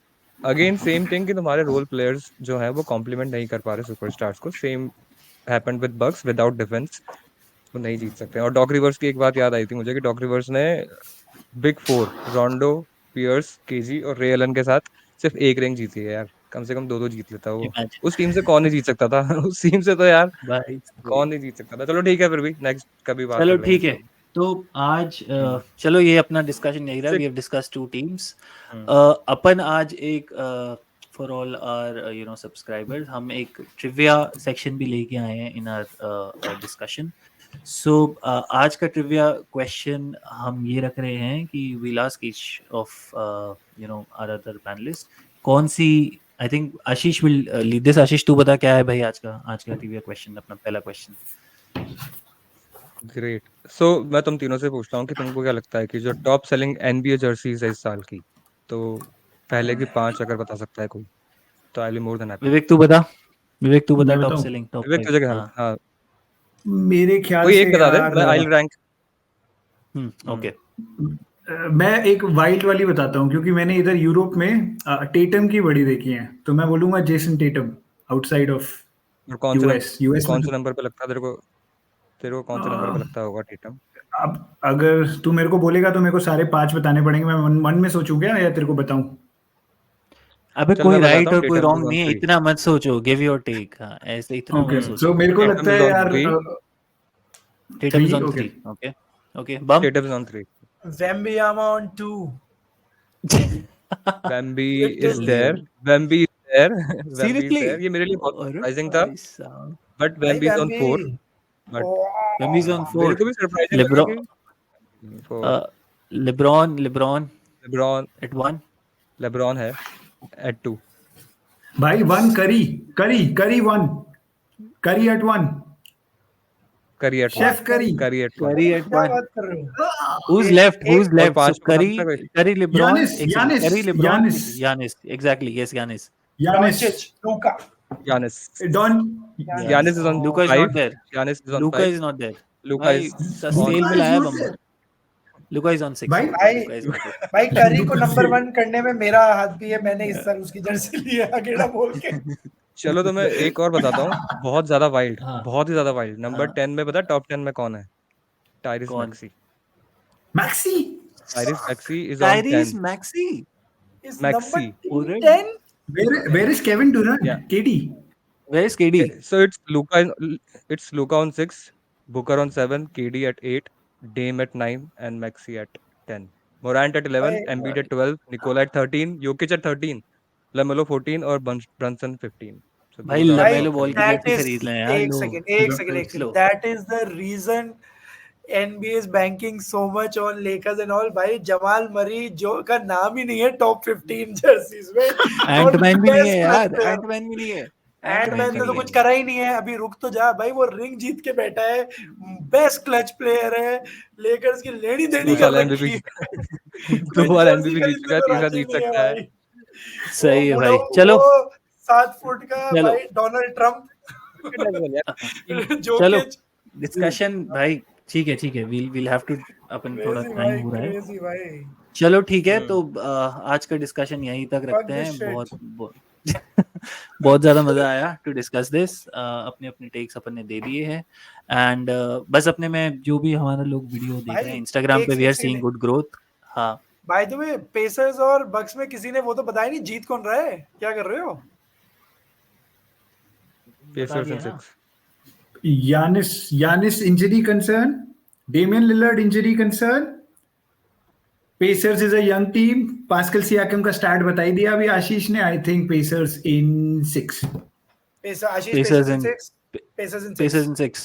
अगेन सेम थिंग कि तुम्हारे रोल प्लेयर्स जो है वो कॉम्प्लीमेंट नहीं कर पा रहे सुपरस्टार्स को। Same happened with Bucks, without defence वो नहीं जीत सकते। और डॉक रिवर्स की एक बात याद आई थी मुझे कि डॉक रिवर्स ने बिग 4 रोंडो, पियर्स, केजी और रे एलन के साथ सिर्फ एक रिंग जीती है यार। कम से कम 2 जीत लेता वो। Imagine. उस टीम से कौन नहीं जीत सकता था? उस टीम से तो यार भाई कौन नहीं जीत सकता था। चलो ठीक है, फिर भी नेक्स्ट कभी बात चलो कर लेंगे ठीक है। इसको। तो आज चलो ये अपना डिस्कशन यही रहा। Sick. We have discuss 2 teams. हम्म। अपन आज एक फॉर ऑल आवर सब्सक्राइबर्स हम एक ट्रिविया सेक्शन भी लेके आए हैं इन आवर डिस्कशन। सो आज का ट्रिविया क्वेश्चन हम ये रख रहे हैं कि we'll ask each of our other panelist कौन सी। I think Ashish will lead this. Ashish तू बता क्या है भाई आज का ट्रिविया क्वेश्चन, अपना पहला क्वेश्चन। ग्रेट। सो मैं तुम तीनों से पूछता हूँ कि तुमको क्या लगता है कि जो टॉप सेलिंग एनबीए जर्सीज है इस साल की, तो पहले की 5 अगर बता सकता है कोई, तो I will be more than happy. Vivek तू बता मैं टॉप बताऊं? सेलिंग टॉप विवेक तुझे क्या? हाँ, मेरे ख्याल कोई से एक बता दे, यार मैं आई विल रैंक। ओके मैं एक वाइल्ड वाली बताता हूँ, क्योंकि मैंने इधर यूरोप में टेटम की बड़ी देखी है, तो मैं बोलूंगा जेसन टेटम आउटसाइड ऑफ और कौन से यूएस में कौन तो- से नंबर पे लगता है तेरे को कौन से नंबर पे लगता होगा टेटम? अब अगर तू मेरे को बोलेगा तो मेरे को सारे 5 बताने पड़ेंगे। मैं मन में सोचूं क्या, या तेरे को बताऊं? अबे चल कोई मैं बताता राइट हूँ, और कोई टेटम इज रॉन्ग ऑन नहीं है, 3। इतना मत सोचो। Give your take. हाँ ऐसे इतना ओके, मत सो सोचो। मेरे को टेटम लगता इज है ऑन यार 3। Tatum is on okay 3। Okay okay bam. Tatum is on 3। Wembanyama on 2। Wemby is Literally. There. Wemby is there. Wemby is seriously there. ये मेरे लिए बहुत अरे सरप्राइजिंग था, भाई साहब बट भाई Wemby is on 4। Wemby but Wemby is on मेरे 4। को भी सरप्राइजिंग लगा लेब्रॉन कि 4। LeBron LeBron at 1। लेब्रॉन है एट 2। भाई 1 करी करी 1 करी एट 1 करी एट शेफ 1। करी करी एट 1। करी एट क्या 1। बात कर रहे हो? Who's एक- left? Who's एक- और left? So 5 बता Curry, सकता है कोई? Curry, LeBron. यानिस, एक second. Giannis, Curry, LeBron, Giannis. Giannis. Exactly. Yes, Giannis. Giannis, Doncic, Luka. Giannis. Don Giannis is on Luka is 5। not there. Giannis is on Luka 5। is not there. लूका भाई is cell on में लाया बम। Luka is on 6. भाई भाई Luka is on 6. भाई करी को Luka number से- 1 करने में मेरा हाथ भी है। मैंने इस साल उसकी जर्सी ली है अकेला बोल के। चलो तो मैं एक और बताता हूँ, बहुत ज्यादा वाइल्ड, हाँ। बहुत ही ज्यादा वाइल्ड। नंबर हाँ। 10 में पता टॉप 10 में कौन है? टायरिस कौन? Maxi. Maxi. Tyrese maxi is on Tyrese 10। Maxey. इस Maxi. Number 10 Where is Kevin Durant? Yeah. KD. Where is KD? So it's Luka on 6, Booker on 7, KD at 8, Dame at 9, and Maxi at 10. Morant at 11, भाई, Embiid at 12, Nikola at 13, Jokic at 13, LaMelo 14 और Brunson 15. So भाई those are LaMelo options. Ball की That jersey is खरीद लें यार, एक लो second लो। that is the reason NBA is banking so much on Lakers and all. भाई जमाल मरी जो का नाम ही नहीं है टॉप 15 जर्सीज में, और एंटमैन भी नहीं है best यार, clutch player. एंटमैन भी नहीं है, एंटमैन ने तो नहीं कुछ है। करा ही नहीं है अभी, रुक तो जा भाई, वो रिंग जीत के बैठा है, बेस्ट क्लच प्लेयर है, लेकर्स की लेनी देनी 2 कर साल रखी MVP है। 2 कोई बार जर्सी MVP जीत खरीदने चुका है, को तीसरा राजी जीत नहीं है सकता है। भाई। सही है वो भाई, बुढ़ऊ, चलो वो 7 फुट का चलो। भाई डोनाल्ड ट्रम्प, चलो जोकिच, डिस्कशन भाई, ठीक है, we'll have to, अपन थोड़ा क्रेजी टाइम भाई, हो रहा है। क्रेजी भाई। चलो ठीक है, हम्म। तो आज का डिस्कशन यहीं तक Fuck रखते this हैं। shit. बहुत ज्यादा मजा आया टू डिस्कस दिस। अपने अपने टेक्स अपन ने दे दिए हैं, एंड बस अपने में जो भी हमारा लोग वीडियो देख भाई, रहे हैं इंस्टाग्राम पे, एक we are second. Seeing good growth. हाँ बाय द वे, पेसर्स और बक्स में किसी ने वो तो बताया नहीं जीत कौन रहा है, क्या कर रहे हो? बता Pacers दिया in ना। 6. Giannis injury concern, Damian Lillard injury concern, Pacers is a young team. Pascal Siakam का स्टार्ट बता ही दिया अभी आशीष ने। I think Pacers in 6. Ashish pacers pacers in in 6, pacers in pacers 6। इन 6,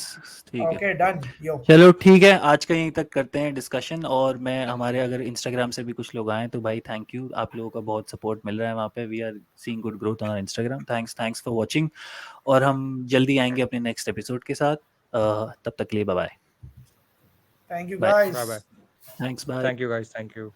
ठीक है। ओके डन, यो। चलो ठीक है, आज का यहीं तक करते हैं डिस्कशन। और मैं हमारे अगर इंस्टाग्राम से भी कुछ लोग आए तो भाई थैंक यू, आप लोगों का बहुत सपोर्ट मिल रहा है वहाँ पे। We are seeing good growth on Instagram. Thanks for watching, और हम जल्दी आएंगे अपने नेक्स्ट एपिसोड के साथ। तब तक के लिए bye bye. Thank you Bye. Guys. Bye bye. Thanks, bye. Thank you guys. Thank you.